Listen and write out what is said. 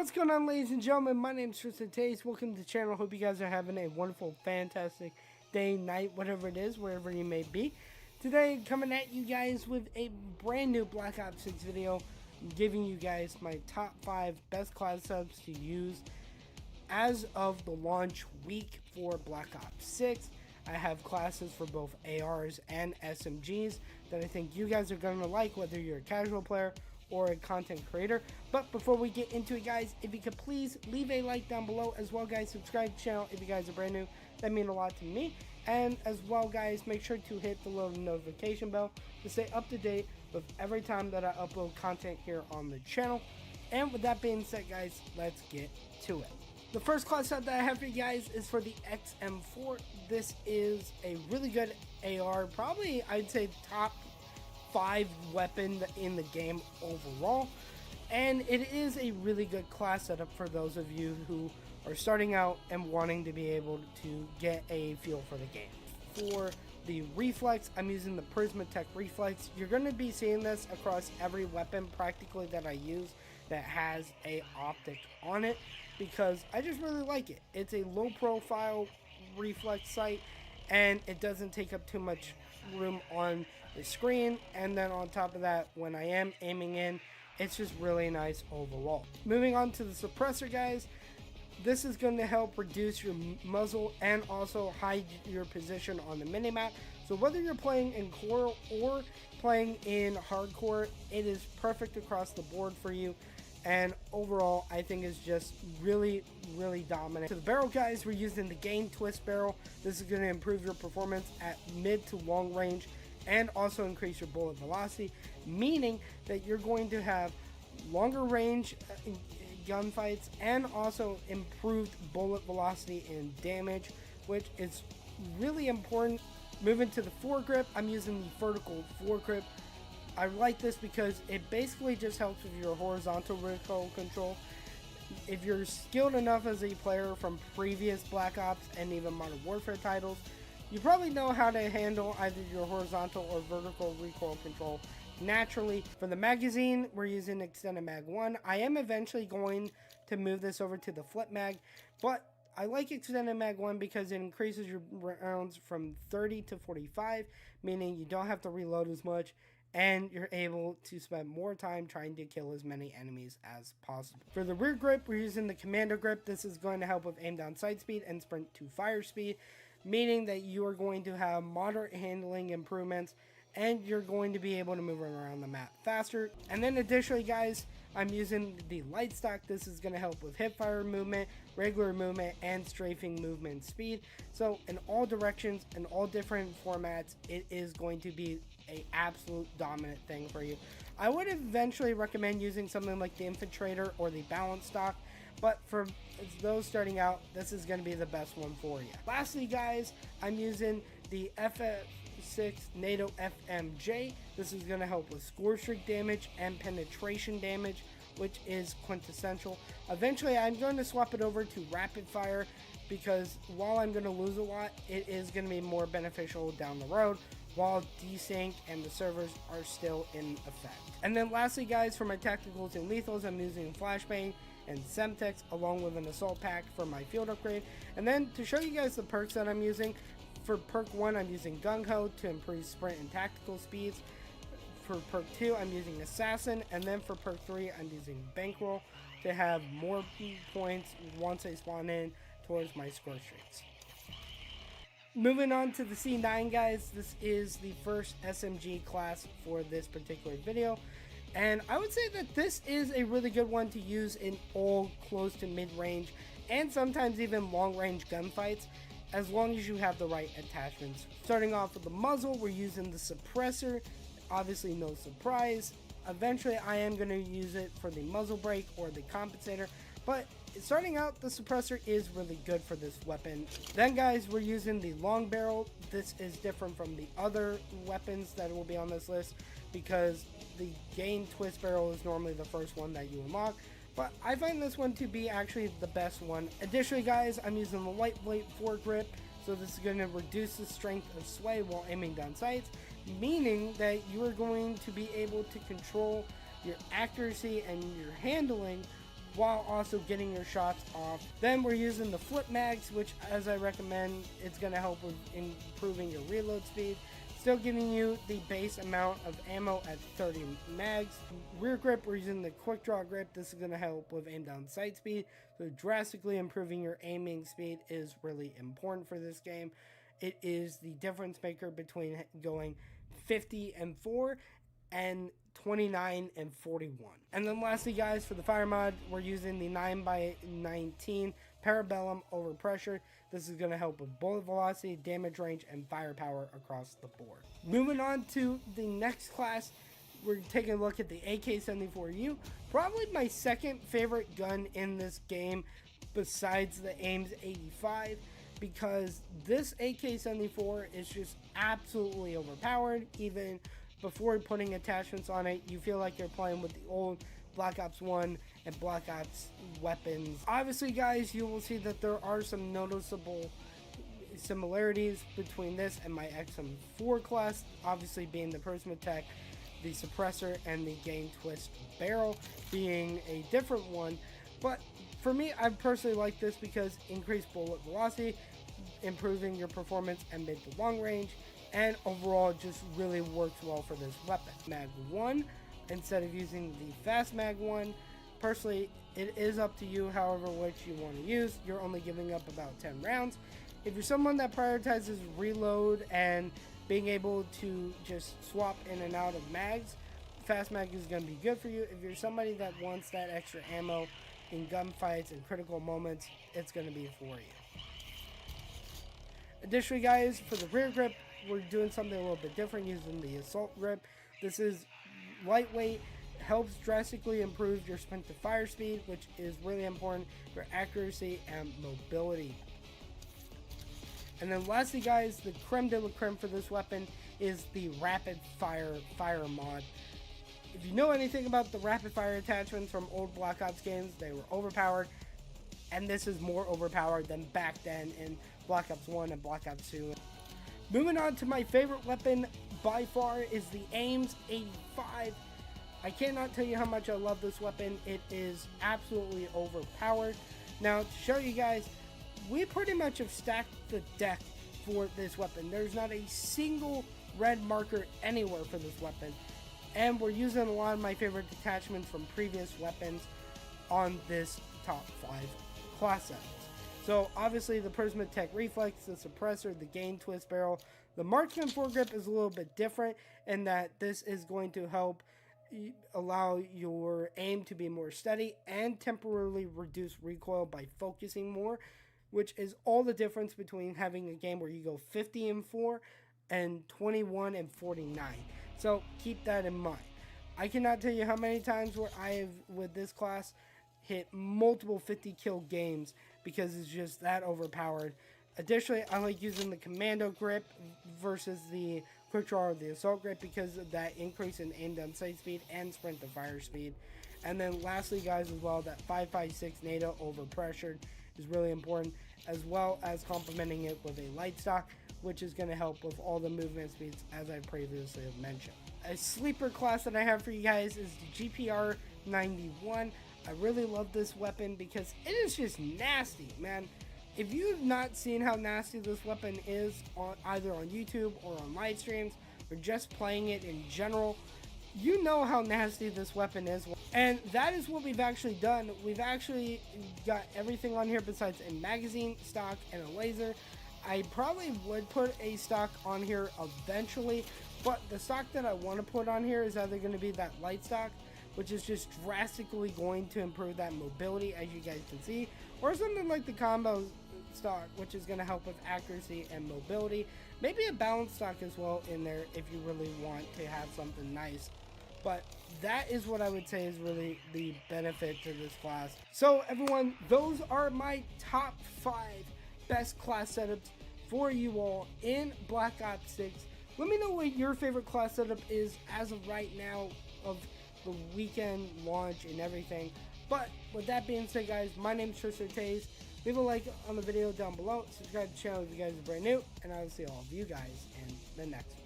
What's going on, ladies and gentlemen? My name is Tristin. Welcome to the channel. Hope you guys are having a wonderful, fantastic day, night, whatever it is, wherever you may be. Today, coming at you guys with a brand new Black Ops 6 video, giving you guys my top 5 best class setups to use as of the launch week for Black Ops 6. I have classes for both ARs and SMGs that I think you guys are going to like, whether you're a casual player or a content creator. But before we get into it, guys, if you could please leave a like down below. As well, guys, subscribe to the channel if you guys are brand new. That means a lot to me. And as well, guys, make sure to hit the little notification bell to stay up to date with every time that I upload content here on the channel. And with that being said, guys, let's get to it. The first class set that I have for you guys is for the XM4. This is a really good AR, probably I'd say top 5 weapon in the game overall, and it is a really good class setup for those of you who are starting out and wanting to be able to get a feel for the game. For the reflex, I'm using the Prismatech reflex. You're going to be seeing this across every weapon practically that I use that has a optic on it, because I just really like it. It's a low profile reflex sight, and it doesn't take up too much room on the screen, and then on top of that, when I am aiming in, it's just really nice overall. Moving on to the suppressor, guys, this is going to help reduce your muzzle and also hide your position on the minimap. So whether you're playing in core or playing in hardcore, it is perfect across the board for you. And overall, I think is just really dominant. To the barrel, guys, we're using the Gain Twist barrel. This is going to improve your performance at mid to long range and also increase your bullet velocity, meaning that you're going to have longer range gunfights and also improved bullet velocity and damage, which is really important. Moving to the foregrip, I'm using the vertical foregrip. I like this because it basically just helps with your horizontal recoil control. If you're skilled enough as a player from previous Black Ops and even Modern Warfare titles, you probably know how to handle either your horizontal or vertical recoil control naturally. For the magazine, we're using Extended Mag 1. I am eventually going to move this over to the Flip Mag, but I like Extended Mag 1 because it increases your rounds from 30 to 45, meaning you don't have to reload as much, and you're able to spend more time trying to kill as many enemies as possible. For the rear grip, we're using the Commando grip. This is going to help with aim down sight speed and sprint to fire speed, meaning that you are going to have moderate handling improvements and you're going to be able to move around the map faster. And then additionally, guys, I'm using the light stock. This is going to help with hip fire movement, regular movement, and strafing movement speed. So in all directions, in all different formats, it is going to be an absolute dominant thing for you. I would eventually recommend using something like the Infiltrator or the Balance stock, but for those starting out, this is going to be the best one for you. Lastly, guys, I'm using the FF6 NATO FMJ. This is going to help with score streak damage and penetration damage, which is quintessential. Eventually, I'm going to swap it over to rapid fire because while I'm going to lose a lot, it is going to be more beneficial down the road while desync and the servers are still in effect. And then lastly, guys, for my tacticals and lethals, I'm using Flashbang and Semtex along with an assault pack for my field upgrade. And then to show you guys the perks that I'm using, for perk 1 I'm using Gung Ho to improve sprint and tactical speeds. For perk 2 I'm using Assassin, and then for perk 3 I'm using Bankroll to have more points once I spawn in towards my score streaks. Moving on to the C9, guys, this is the first SMG class for this particular video. And I would say that this is a really good one to use in all close to mid-range and sometimes even long-range gunfights, as long as you have the right attachments. Starting off with the muzzle, we're using the suppressor. Obviously, no surprise. Eventually, I am going to use it for the muzzle brake or the compensator, but starting out, the suppressor is really good for this weapon. Then, guys, we're using the long barrel. This is different from the other weapons that will be on this list because the Gain Twist barrel is normally the first one that you unlock, but I find this one to be actually the best one. Additionally, guys, I'm using the lightweight foregrip, so this is going to reduce the strength of sway while aiming down sights, meaning that you are going to be able to control your accuracy and your handling while also getting your shots off. Then we're using the flip mags, which, as I recommend, it's going to help with improving your reload speed. Still giving you the base amount of ammo at 30 mags. Rear grip, we're using the quick draw grip. This is going to help with aim down sight speed. So drastically improving your aiming speed is really important for this game. It is the difference maker between going 50 and 4 and 29 and 41. And then lastly, guys, for the fire mod, we're using the 9x19 Parabellum over pressure. This is going to help with bullet velocity, damage range, and firepower across the board. Moving on to the next class, we're taking a look at the AK-74U. Probably my second favorite gun in this game besides the Ames 85, because this AK-74 is just absolutely overpowered. Even before putting attachments on it, you feel like you're playing with the old Black Ops 1 and Black Ops weapons. Obviously, guys, you will see that there are some noticeable similarities between this and my XM4 class, obviously being the Prismatech, the suppressor, and the gain twist barrel being a different one. But for me, I personally like this because increased bullet velocity, improving your performance and mid to long range, and overall just really works well for this weapon. Mag 1 instead of using the fast mag 1. Personally, it is up to you however which you want to use. You're only giving up about 10 rounds. If you're someone that prioritizes reload and being able to just swap in and out of mags, fast mag is going to be good for you. If you're somebody that wants that extra ammo in gunfights and critical moments, it's going to be for you. Additionally, guys, for the rear grip, we're doing something a little bit different using the assault grip. This is lightweight, helps drastically improve your sprint to fire speed, which is really important for accuracy and mobility. And then lastly, guys, the creme de la creme for this weapon is the rapid fire mod. If you know anything about the rapid fire attachments from old Black Ops games, they were overpowered, and this is more overpowered than back then in Black Ops 1 and Black Ops 2. Moving on to my favorite weapon by far is the Ames 85. I cannot tell you how much I love this weapon. It is absolutely overpowered. Now, to show you guys, we pretty much have stacked the deck for this weapon. There's not a single red marker anywhere for this weapon. And we're using a lot of my favorite detachments from previous weapons on this top 5 class setups. So obviously the Prismatech Reflex, the suppressor, the gain twist barrel. The Marksman foregrip is a little bit different in that this is going to help allow your aim to be more steady and temporarily reduce recoil by focusing more, which is all the difference between having a game where you go 50 and 4 and 21 and 49. So keep that in mind. I cannot tell you how many times where I have, with this class, hit multiple 50 kill games because it's just that overpowered. Additionally, I like using the commando grip versus the quick draw or the assault grip because of that increase in aim down sight speed and sprint to fire speed. And then lastly, guys, as well, that 5.56 NATO over pressured is really important, as well as complementing it with a light stock, which is going to help with all the movement speeds as I previously have mentioned. A sleeper class that I have for you guys is the GPR 91. I really love this weapon because it is just nasty, man. If you've not seen how nasty this weapon is either on YouTube or on live streams or just playing it in general, you know how nasty this weapon is. And that is what we've actually done. We've actually got everything on here besides a magazine, stock, and a laser. I probably would put a stock on here eventually, but the stock that I want to put on here is either going to be that light stock, which is just drastically going to improve that mobility, as you guys can see, or something like the combo stock, which is going to help with accuracy and mobility. Maybe a balanced stock as well in there if you really want to have something nice. But that is what I would say is really the benefit to this class. So everyone, those are my top 5 best class setups for you all in Black Ops 6. Let me know what your favorite class setup is as of right now of the weekend launch and everything. But with that being said, guys, my name is Tristin. Leave a like on the video down below. Subscribe to the channel if you guys are brand new. And I will see all of you guys in the next one.